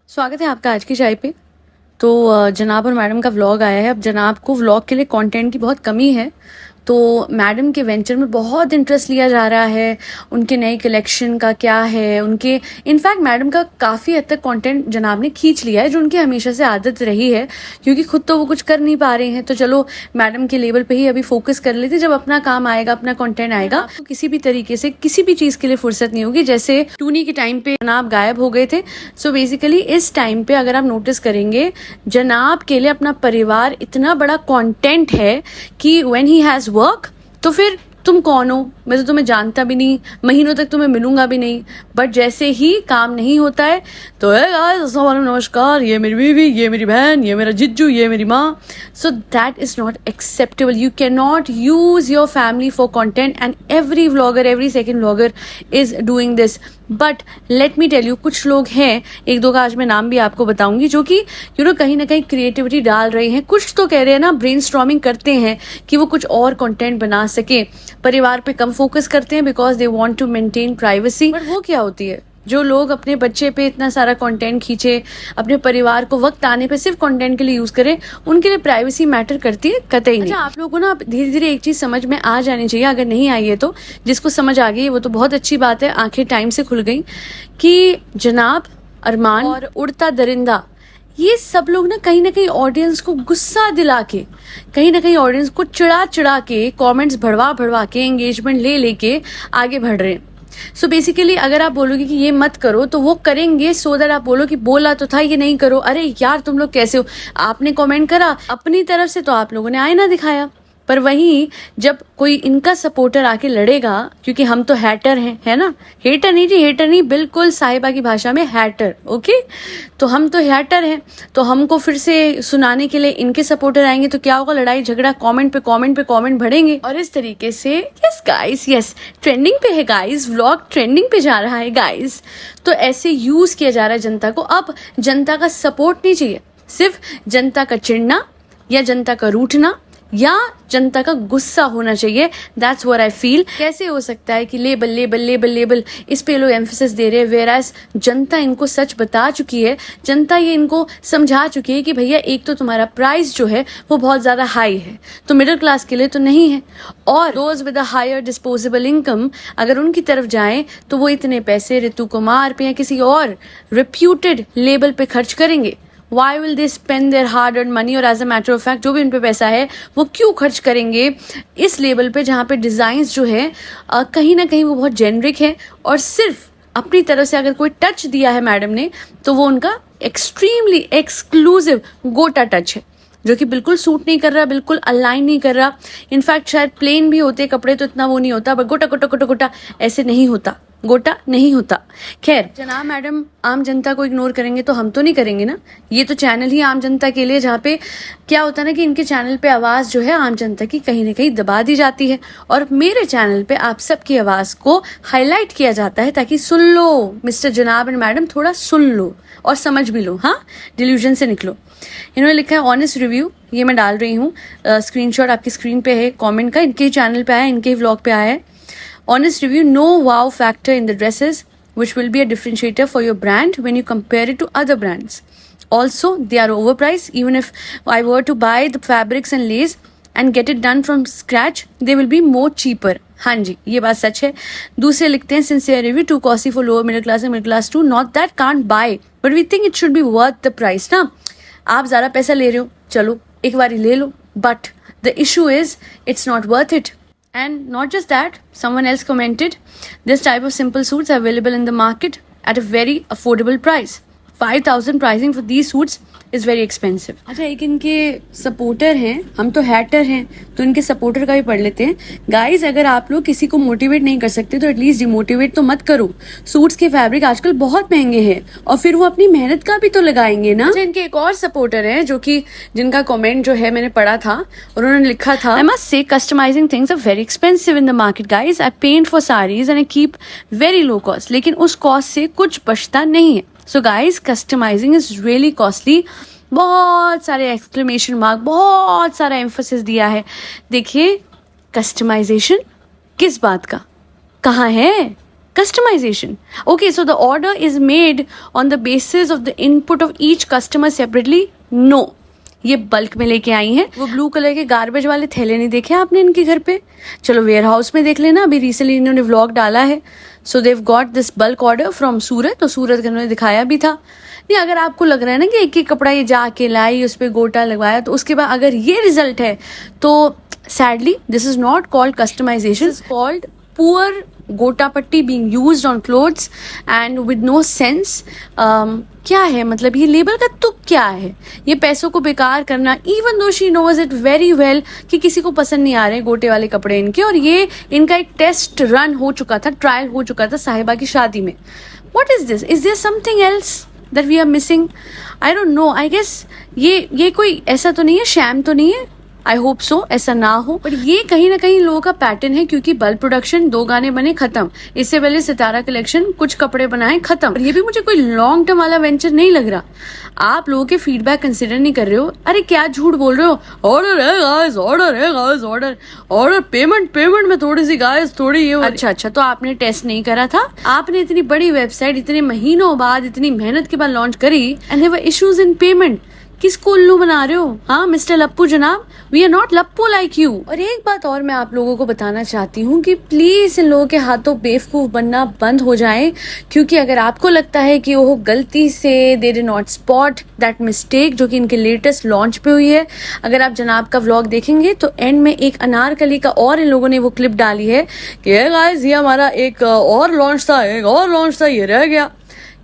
स्वागत है आपका आज की चाय पे। तो जनाब और मैडम का व्लॉग आया है। अब जनाब को व्लॉग के लिए कंटेंट की बहुत कमी है, तो मैडम के वेंचर में बहुत इंटरेस्ट लिया जा रहा है। उनके नए कलेक्शन का क्या है, उनके इनफैक्ट मैडम का काफ़ी हद तक कंटेंट जनाब ने खींच लिया है, जो उनकी हमेशा से आदत रही है, क्योंकि खुद तो वो कुछ कर नहीं पा रहे हैं। तो चलो मैडम के लेवल पे ही अभी फोकस कर लेते, जब अपना काम आएगा, अपना कंटेंट आएगा, तो किसी भी तरीके से किसी भी चीज़ के लिए फुर्सत नहीं होगी। जैसे टूनी के टाइम पे जनाब गायब हो गए थे, सो बेसिकली इस टाइम पे अगर आप नोटिस करेंगे, जनाब के लिए अपना परिवार इतना बड़ा कंटेंट है कि व्हेन ही हैज़ वर्क, तो फिर तुम कौन हो, मैं तो तुम्हें जानता भी नहीं, महीनों तक तुम्हें मिलूंगा भी नहीं। बट जैसे ही काम नहीं होता है तो नमस्कार, ये मेरी बीवी, ये मेरी बहन, ये मेरा जिज्जू, ये मेरी माँ। So that is not acceptable. You can not use your family for content, and every vlogger, every second vlogger is doing this. But let me tell you, कुछ लोग हैं, एक दो का आज मैं नाम भी आपको बताऊंगी, जो कि कहीं ना कहीं क्रिएटिविटी डाल रहे हैं। कुछ तो कह रहे हैं ना, ब्रेनस्टॉर्मिंग करते हैं कि वो कुछ और कंटेंट बना सके, परिवार पे कम फोकस करते हैं because they want to maintain privacy. But वो क्या होती है, जो लोग अपने बच्चे पे इतना सारा कंटेंट खींचे, अपने परिवार को वक्त आने पे सिर्फ कंटेंट के लिए यूज करें, उनके लिए प्राइवेसी मैटर करती है कतई नहीं। अच्छा, आप लोगों को ना धीरे धीरे एक चीज समझ में आ जानी चाहिए, अगर नहीं आई है तो जिसको समझ आ गई वो तो बहुत अच्छी बात है, आंखें टाइम से खुल गई, कि जनाब, अरमान और उड़ता दरिंदा, ये सब लोग ना कहीं ऑडियंस को गुस्सा दिला के, कहीं ना कहीं ऑडियंस को चिढ़ा चिढ़ा के, कमेंट्स भरवा के, एंगेजमेंट ले लेके आगे बढ़ रहे हैं। सो बेसिकली अगर आप बोलोगे कि ये मत करो, तो वो करेंगे, सो दैट आप बोलो कि बोला तो था ये नहीं करो। अरे यार, तुम लोग कैसे हो, आपने कमेंट करा अपनी तरफ से तो आप लोगों ने आईना दिखाया, पर वहीं जब कोई इनका सपोर्टर आके लड़ेगा, क्योंकि हम तो हैटर हैं, है ना, हेटर नहीं जी, हेटर नहीं, बिल्कुल साहिबा की भाषा में हैटर, ओके। तो हम तो हैटर हैं, तो हमको फिर से सुनाने के लिए इनके सपोर्टर आएंगे, तो क्या होगा, लड़ाई झगड़ा, कमेंट पे कमेंट बढ़ेंगे, और इस तरीके से यस गाइस, यस ट्रेंडिंग पे है गाइस, व्लॉग ट्रेंडिंग पे जा रहा है गाइस। तो ऐसे यूज किया जा रहा है जनता को। अब जनता का सपोर्ट नहीं चाहिए, सिर्फ जनता का चिढ़ना या जनता का रूठना या जनता का गुस्सा होना चाहिए। That's what I feel. कैसे हो सकता है कि लेबल लेबल लेबल लेबल, इस पे लोग एम्फेसिस दे रहे हैं, वेराज जनता इनको सच बता चुकी है, जनता ये इनको समझा चुकी है कि भैया एक तो तुम्हारा प्राइस जो है वो बहुत ज्यादा हाई है, तो मिडिल क्लास के लिए तो नहीं है, और those with a higher disposable income अगर उनकी तरफ जाएं तो वो इतने पैसे ऋतु कुमार पे या किसी और रिप्यूटेड लेबल पे खर्च करेंगे। Why will they spend their hard earned money? और as a matter of fact जो भी उन पे पैसा है वो क्यों खर्च करेंगे इस लेवल पे, जहाँ पे डिजाइन्स जो है कहीं ना कहीं वो बहुत जेनरिक है, और सिर्फ अपनी तरफ से अगर कोई टच दिया है मैडम ने, तो वो उनका एक्सट्रीमली एक्सक्लूसिव गोटा टच है, जो कि बिल्कुल सूट नहीं कर रहा, बिल्कुल अलाइन नहीं कर रहा। इनफैक्ट शायद प्लेन भी होते कपड़े तो इतना वो नहीं होता, बट गोटा गोटा गोटा गोटा ऐसे नहीं होता, गोटा नहीं होता। खैर, जनाब मैडम आम जनता को इग्नोर करेंगे तो हम तो नहीं करेंगे ना, ये तो चैनल ही आम जनता के लिए, जहाँ पे क्या होता है ना कि इनके चैनल पे आवाज जो है आम जनता की कहीं ना कहीं दबा दी जाती है, और मेरे चैनल पे आप सबकी आवाज को हाईलाइट किया जाता है, ताकि सुन लो मिस्टर जनाब एंड मैडम, थोड़ा सुन लो और समझ भी लो, हाँ, डिल्यूजन से निकलो। इन्होंने लिखा है ऑनेस्ट रिव्यू, ये मैं डाल रही हूँ, स्क्रीनशॉट आपकी स्क्रीन पे है कमेंट का, इनके चैनल पे आया, इनके व्लॉग पे आया है। Honest review, no wow factor in the dresses, which will be a differentiator for your brand when you compare it to other brands. Also, they are overpriced. Even if I were to buy the fabrics and lace and get it done from scratch, they will be more cheaper. हाँ जी, ये बात सच है। दूसरे लिखते हैं sincere review, too costly for lower middle class and middle class too. Not that can't buy, but we think it should be worth the price. ना, आप ज़्यादा पैसा ले रहे हो, चलो एक बारी ले लो, but the issue is it's not worth it. And not just that, someone else commented, this type of simple suits are available in the market at a very affordable price. 5,000 pricing for these suits is very expensive. अच्छा, एक इनके supporter हैं, हम तो Hatter हैं, तो इनके supporter का भी पढ़ लेते हैं। गाइज, अगर आप लोग किसी को मोटिवेट नहीं कर सकते तो एटलीस्ट डिमोटिवेट तो मत करो। सूट्स के फैब्रिक आजकल बहुत महंगे हैं, और फिर वो अपनी मेहनत का भी तो लगाएंगे ना। अच्छा, इनके एक और सपोर्टर हैं, जो कि जिनका कमेंट जो है मैंने पढ़ा था, और उन्होंने लिखा था, I must say customising things are very expensive in the market guys. I paint for saris and I keep very low cost, लेकिन उस कॉस्ट से कुछ बचता नहीं है। So guys, customising is really costly. बहुत सारे एक्सक्लेमेशन मार्क, बहुत सारा एम्फोसिस दिया है। देखिए, कस्टमाइजेशन किस बात का, कहाँ है, Customization. Okay, so the order is made on the basis of the input of each customer separately. No, ये बल्क में लेके आई हैं। वो ब्लू कलर के गार्बेज वाले थैले नहीं देखे आपने इनके घर पे? चलो वेयर हाउस में देख लेना, अभी रिसेंटली इन्होंने व्लॉग डाला है। So Dev got this bulk order from Surat, तो सूरत का उन्होंने दिखाया भी था। नहीं, अगर आपको लग रहा है ना कि एक एक कपड़ा ये जाके लाई, उस पर गोटा लगवाया, तो उसके बाद अगर ये रिजल्ट है तो sadly this is not called customisation, is called poor गोटा पट्टी being used on clothes and with no sense. क्या है मतलब, ये लेबल का तुक क्या है? ये पैसों को बेकार करना, even though she knows it very well कि किसी को पसंद नहीं आ रहे गोटे वाले कपड़े इनके, और ये इनका एक टेस्ट रन हो चुका था, ट्रायल हो चुका था साहिबा की शादी में। What is this? Is there something else that we are missing? I don't know. I guess ये कोई ऐसा तो नहीं है, शैम तो नहीं है। आई होप सो ऐसा ना हो, पर ये कहीं ना कहीं लोगों का पैटर्न है, क्योंकि बल्क प्रोडक्शन 2 गाने बने खत्म, इससे पहले सितारा कलेक्शन कुछ कपड़े बनाए खत्म। और ये भी मुझे कोई लॉन्ग टर्म वाला वेंचर नहीं लग रहा। आप लोगों के फीडबैक कंसिडर नहीं कर रहे हो। अरे क्या झूठ बोल रहे हो? ऑर्डर है गाइस, ऑर्डर है गाइस, ऑर्डर पेमेंट में थोड़ी सी गाइस, थोड़ी ये। अच्छा, तो आपने टेस्ट नहीं करा था? आपने इतनी बड़ी वेबसाइट इतने महीनों बाद, इतनी मेहनत के बाद लॉन्च करी and there were issues in payment. किसको उल्लू बना रहे हो? हाँ मिस्टर लप्पू जनाब, वी आर नॉट लप्पू लाइक यू। और एक बात और मैं आप लोगों को बताना चाहती हूँ कि प्लीज इन लोगों के हाथों बेवकूफ बनना बंद हो जाए, क्योंकि अगर आपको लगता है कि वो गलती से they did not spot that mistake जो कि इनके लेटेस्ट लॉन्च पे हुई है, अगर आप जनाब का व्लॉग देखेंगे तो एंड में एक अनारकली का और इन लोगों ने वो क्लिप डाली है कि गाइस ये हमारा एक और लॉन्च था, ये रह गया।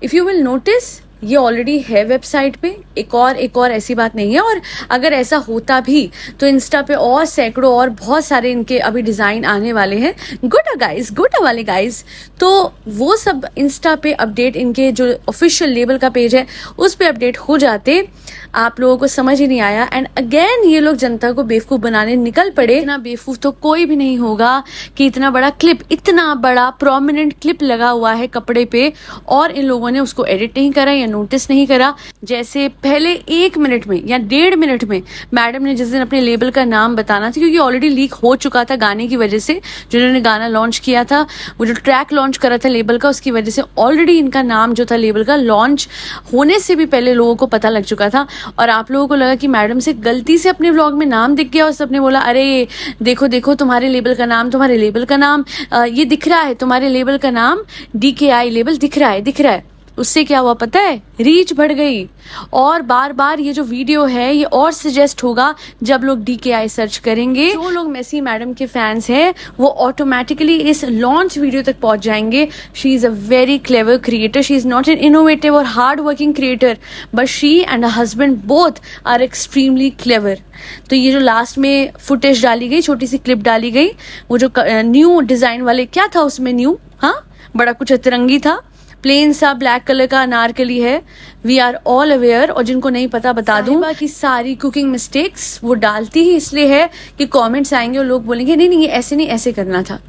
इफ यू विल नोटिस ये ऑलरेडी है वेबसाइट पे, एक और ऐसी बात नहीं है। और अगर ऐसा होता भी तो इंस्टा पे और सैकड़ों और बहुत सारे इनके अभी डिजाइन आने वाले हैं, गोटा वाले गाइस। तो वो सब इंस्टा पे अपडेट, इनके जो ऑफिशियल लेबल का पेज है उस पे अपडेट हो जाते। आप लोगों को समझ ही नहीं आया एंड अगेन ये लोग जनता को बेवकूफ बनाने निकल पड़े। इतना बेवकूफ तो कोई भी नहीं होगा कि इतना बड़ा प्रोमिनेंट क्लिप लगा हुआ है कपड़े पे और इन लोगों ने उसको एडिट नहीं करा या नोटिस नहीं करा। जैसे पहले 1 मिनट में या 1.5 मिनट में मैडम ने जिस दिन अपने लेबल का नाम बताना था, क्योंकि ऑलरेडी लीक हो चुका था गाने की वजह से, जिन्होंने गाना लॉन्च किया था, वो जो ट्रैक लॉन्च करा था लेबल का, उसकी वजह से ऑलरेडी इनका नाम जो था लेबल का लॉन्च होने से भी पहले लोगों को पता लग चुका था। और आप लोगों को लगा कि मैडम से गलती से अपने व्लॉग में नाम दिख गया और सबने बोला अरे देखो तुम्हारे लेबल का नाम ये दिख रहा है, तुम्हारे लेबल का नाम DKI लेबल दिख रहा है। उससे क्या हुआ पता है? रीच बढ़ गई। और बार बार ये जो वीडियो है ये और सजेस्ट होगा जब लोग DKI सर्च करेंगे। जो लोग मेसी मैडम के फैंस हैं वो ऑटोमेटिकली इस लॉन्च वीडियो तक पहुंच जाएंगे। She is a very clever creator, she is not an innovative और hard working creator, but she and husband both are extremely clever. तो ये जो लास्ट में फुटेज डाली गई, छोटी सी क्लिप डाली गई, वो जो न्यू डिजाइन वाले, क्या था उसमें न्यू? हाँ, बड़ा कुछ अतरंगी था, प्लेन सा ब्लैक कलर का अनारकली है। We are all aware. और जिनको नहीं पता बता दूं कि सारी कुकिंग मिस्टेक्स वो डालती ही इसलिए है कि कमेंट्स आएंगे और लोग बोलेंगे नहीं ये ऐसे नहीं, ऐसे करना था।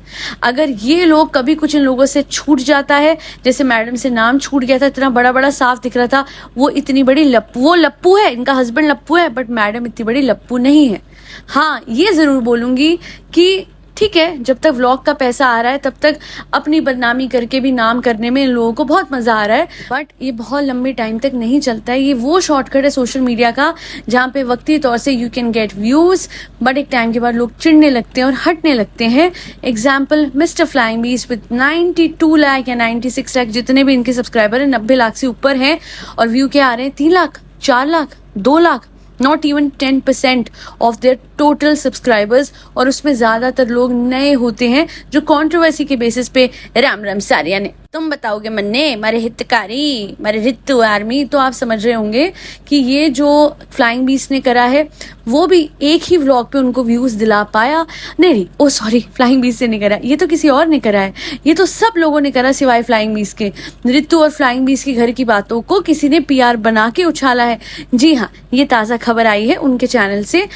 अगर ये लोग कभी कुछ इन लोगों से छूट जाता है, जैसे मैडम से नाम छूट गया था, इतना बड़ा बड़ा साफ दिख रहा था, वो इतनी बड़ी वो लप्पू है, इनका हस्बैंड लप्पू है, बट मैडम इतनी बड़ी लप्पू नहीं है। हाँ, ये जरूर बोलूंगी कि ठीक है, जब तक व्लॉग का पैसा आ रहा है तब तक अपनी बदनामी करके भी नाम करने में इन लोगों को बहुत मजा आ रहा है, बट ये बहुत लंबे टाइम तक नहीं चलता है। ये वो शॉर्टकट है सोशल मीडिया का जहाँ पे वक्ती तौर से you can get views, but एक टाइम के बाद लोग चिढ़ने लगते हैं और हटने लगते हैं। Example mister flying beast with 92 lakh या 96 लाख, जितने भी इनके सब्सक्राइबर है 90 लाख से ऊपर हैं, और व्यू क्या आ रहे हैं 3 lakh, 4 lakh, 2 lakh, not even 10% of their total subscribers. और उसमें ज्यादातर लोग नए होते हैं जो कंट्रोवर्सी के बेसिस पे राम सारिया ने तुम बताओगे मन्ने, मारे हितकारी, मारे रितु आर्मी। तो आप समझ रहे होंगे कि ये जो फ्लाइंग बीस्ट ने करा है वो भी एक ही व्लॉग पे उनको व्यूज दिला पाया। नहीं, ओ सॉरी, फ्लाइंग बीस्ट से नहीं करा, ये तो किसी और ने करा है। ये तो सब लोगों ने करा सिवाय फ्लाइंग बीस्ट के। रितु और फ्लाइंग बीस्ट के घर की बातों को किसी ने PR बना के उछाला है। जी हाँ, ये ताज़ा खबर आई है उनके चैनल से।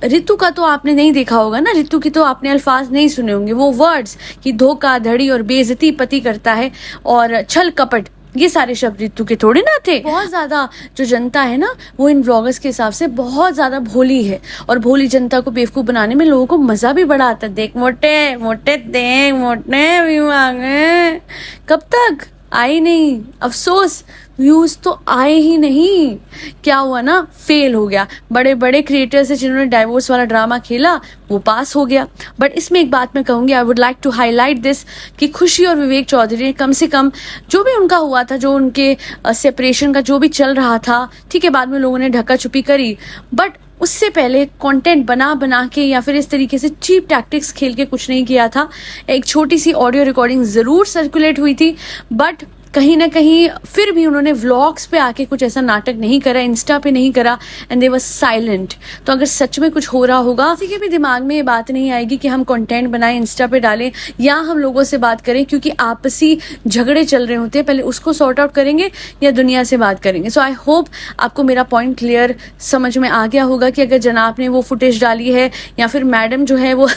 रितु का तो आपने नहीं देखा होगा ना, रितु की तो आपने अल्फाज नहीं सुने होंगे, वो वर्ड्स कि धोखा धड़ी और बेइज्जती पति करता है और छल कपट ये सारे शब्द रितु के थोड़े ना थे। बहुत ज्यादा जो जनता है ना वो इन व्लॉगर्स के हिसाब से बहुत ज्यादा भोली है, और भोली जनता को बेवकूफ बनाने में लोगों को मजा भी बड़ा आता है। देख मोटे मोटे, देख मोटे व्यू आ गए, कब तक आए नहीं, अफसोस व्यूज तो आए ही नहीं। क्या हुआ ना, फेल हो गया। बड़े बड़े क्रिएटर्स है जिन्होंने डाइवोर्स वाला ड्रामा खेला, वो पास हो गया। बट इसमें एक बात मैं कहूंगी, I would like to highlight this, कि खुशी और विवेक चौधरी ने कम से कम जो भी उनका हुआ था, जो उनके सेपरेशन का जो भी चल रहा था, ठीक है, बाद में लोगों ने ढका छुपी करी, बट उससे पहले कंटेंट बना बना के या फिर इस तरीके से चीप टैक्टिक्स खेल के कुछ नहीं किया था। एक छोटी सी ऑडियो रिकॉर्डिंग जरूर सर्कुलेट हुई थी, बट कहीं ना कहीं फिर भी उन्होंने व्लॉग्स पे आके कुछ ऐसा नाटक नहीं करा, इंस्टा पे नहीं करा, एंड दे वर साइलेंट। तो अगर सच में कुछ हो रहा होगा, किसी के भी दिमाग में ये बात नहीं आएगी कि हम कंटेंट बनाएं, इंस्टा पे डालें, या हम लोगों से बात करें, क्योंकि आपसी झगड़े चल रहे होते हैं, पहले उसको सॉर्ट आउट करेंगे या दुनिया से बात करेंगे। सो आई होप आपको मेरा पॉइंट क्लियर समझ में आ गया होगा कि अगर जनाब ने वो फुटेज डाली है या फिर मैडम जो है वो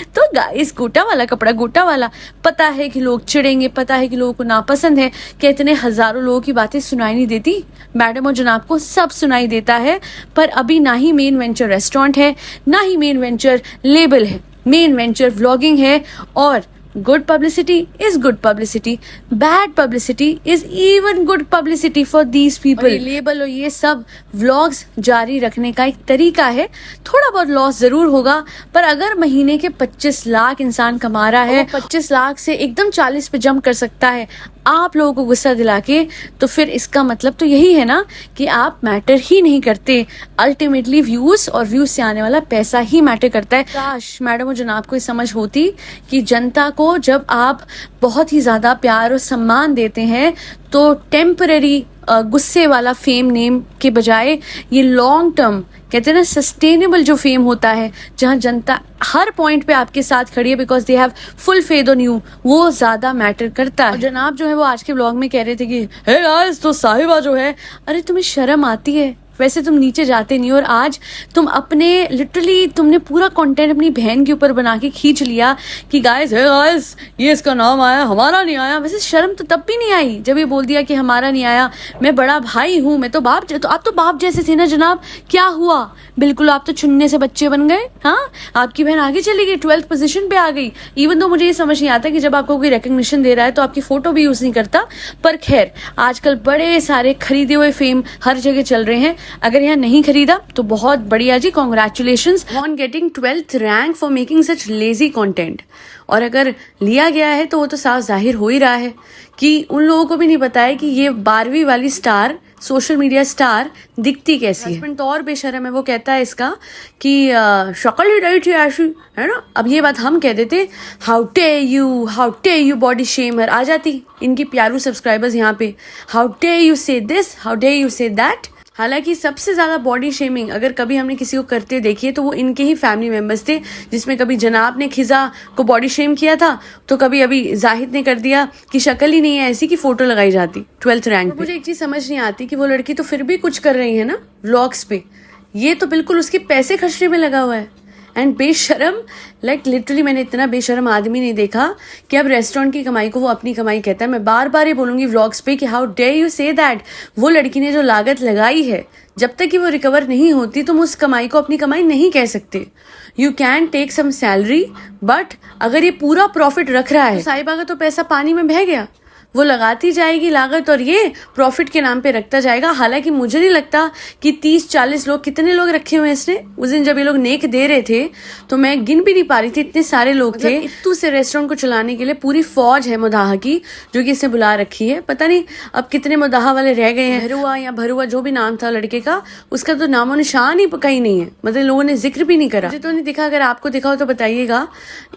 तो गाइस गोटा वाला कपड़ा, गोटा वाला, पता है कि लोग चिड़ेंगे, पता है कि लोगों को नापसंद है कि इतने हजारों लोगों की बातें सुनाई नहीं देती। मैडम और जनाब को सब सुनाई देता है, पर अभी ना ही मेन वेंचर रेस्टोरेंट है, ना ही मेन वेंचर लेबल है, मेन वेंचर व्लॉगिंग है। और good publicity is good publicity, bad publicity is even good publicity for these people. Label और ये सब व्लॉग्स जारी रखने का एक तरीका है। थोड़ा बहुत लॉस जरूर होगा, पर अगर महीने के 25 लाख इंसान कमा रहा है, 25 लाख से एकदम 40 पे जंप कर सकता है आप लोगों को गुस्सा दिला के, तो फिर इसका मतलब तो यही है ना कि आप मैटर ही नहीं करते। अल्टीमेटली व्यूज और व्यूज से आने वाला पैसा ही मैटर करता है। काश मैडम और जनाब को समझ होती कि जनता को जब आप बहुत ही ज्यादा प्यार और सम्मान देते हैं, तो टेम्पररी गुस्से वाला फेम नेम के बजाय ये लॉन्ग टर्म, कहते हैं ना, सस्टेनेबल जो फेम होता है, जहां जनता हर पॉइंट पे आपके साथ खड़ी है because they have full faith on you, वो ज्यादा मैटर करता है। जनाब जो है वो आज के व्लॉग में कह रहे थे कि हे गाइस, तो साहिबा जो है, अरे तुम्हें शर्म आती है? वैसे तुम नीचे जाते नहीं, और आज तुम अपने लिटरली तुमने पूरा कंटेंट अपनी बहन के ऊपर बना के खींच लिया कि गाइस, हे गाइस, ये इसका नाम आया, हमारा नहीं आया। वैसे शर्म तो तब भी नहीं आई जब ये बोल दिया कि हमारा नहीं आया, मैं बड़ा भाई हूँ, मैं तो बाप, तो आप तो बाप जैसे थे ना जनाब, क्या हुआ? बिल्कुल आप तो चुनने से बच्चे बन गए। हाँ, आपकी बहन आगे चली गई, 12th पोजीशन पे आ गई। इवन तो मुझे ये समझ नहीं आता कि जब आपको कोई रिकग्निशन दे रहा है तो आपकी फोटो भी यूज नहीं करता, पर खैर आजकल बड़े सारे खरीदे हुए फेम हर जगह चल रहे हैं। अगर यहाँ नहीं खरीदा तो बहुत बढ़िया जी, congratulations on getting 12th rank for making such lazy content. और अगर लिया गया है तो वो तो साफ जाहिर हो ही रहा है कि उन लोगों को भी नहीं पता है कि ये 12वीं वाली स्टार, सोशल मीडिया स्टार दिखती कैसी है। तो और बेशरम है, वो कहता है इसका कि शक्ल ही रही थी ऐसी, है ना। अब ये बात हम कह देते, how dare you body shamer, आ जाती इनकी प्यारू सब्सक्राइबर्स यहाँ पे, how dare you say this, how dare you say that. हालांकि सबसे ज्यादा बॉडी शेमिंग अगर कभी हमने किसी को करते देखिए तो वो इनके ही फैमिली मेंबर्स थे, जिसमें कभी जनाब ने खिजा को बॉडी शेम किया था, तो कभी अभी जाहिद ने कर दिया कि शक्ल ही नहीं है ऐसी कि फोटो लगाई जाती 12th रैंक पे। मुझे एक चीज समझ नहीं आती कि वो लड़की तो फिर भी कुछ कर रही है ना व्लॉग्स पे, ये तो बिल्कुल उसके पैसे खर्चने में लगा हुआ है। एंड बेशरम, लाइक लिटरली मैंने इतना बेशरम आदमी नहीं देखा कि अब रेस्टोरेंट की कमाई को वो अपनी कमाई कहता है। मैं बार बार ये बोलूंगी व्लॉग्स पे कि how dare you say that. वो लड़की ने जो लागत लगाई है, जब तक कि वो रिकवर नहीं होती तुम उस कमाई को अपनी कमाई नहीं कह सकते। You can take some salary, but अगर ये पूरा प्रॉफिट रख रहा है तो साहिबा का तो पैसा पानी में बह गया। वो लगाती जाएगी लागत और ये प्रॉफिट के नाम पे रखता जाएगा। हालांकि मुझे नहीं लगता कि 30-40 लोग, कितने लोग रखे हुए हैं इसने। उस दिन जब ये लोग नेक दे रहे थे तो मैं गिन भी नहीं पा रही थी, इतने सारे लोग थे। इत्तू से रेस्टोरेंट को चलाने के लिए पूरी फौज है मुदाहा की, जो कि इसने बुला रखी है। पता नहीं अब कितने मुदाहा वाले रह गए हैं। भरुआ या भरुआ जो भी नाम था लड़के का, उसका तो नामो निशान ही कहीं नहीं है, मतलब लोगों ने जिक्र भी नहीं करा। मुझे तो नहीं दिखा, अगर आपको दिखा हो तो बताइएगा।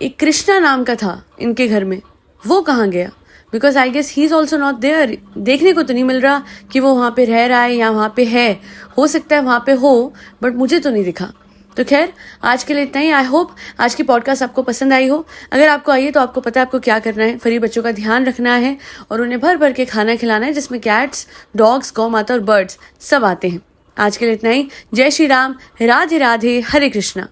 एक कृष्णा नाम का था इनके घर में, वो कहाँ गया? Because I guess he is also not there. देखने को तो नहीं मिल रहा कि वो वहाँ पे रह रहा है या वहाँ पे है। हो सकता है वहाँ पे हो, बट मुझे तो नहीं दिखा। तो खैर आज के लिए इतना ही। आई होप आज की पॉडकास्ट आपको पसंद आई हो। अगर आपको आई है तो आपको पता है आपको क्या करना है। फरी बच्चों का ध्यान रखना है और उन्हें भर भर के खाना खिलाना है, जिसमें कैट्स, डॉग्स, गौ माता और बर्ड्स सब आते हैं। आज के लिए इतना ही। जय श्री राम, राधे राधे, हरे कृष्णा।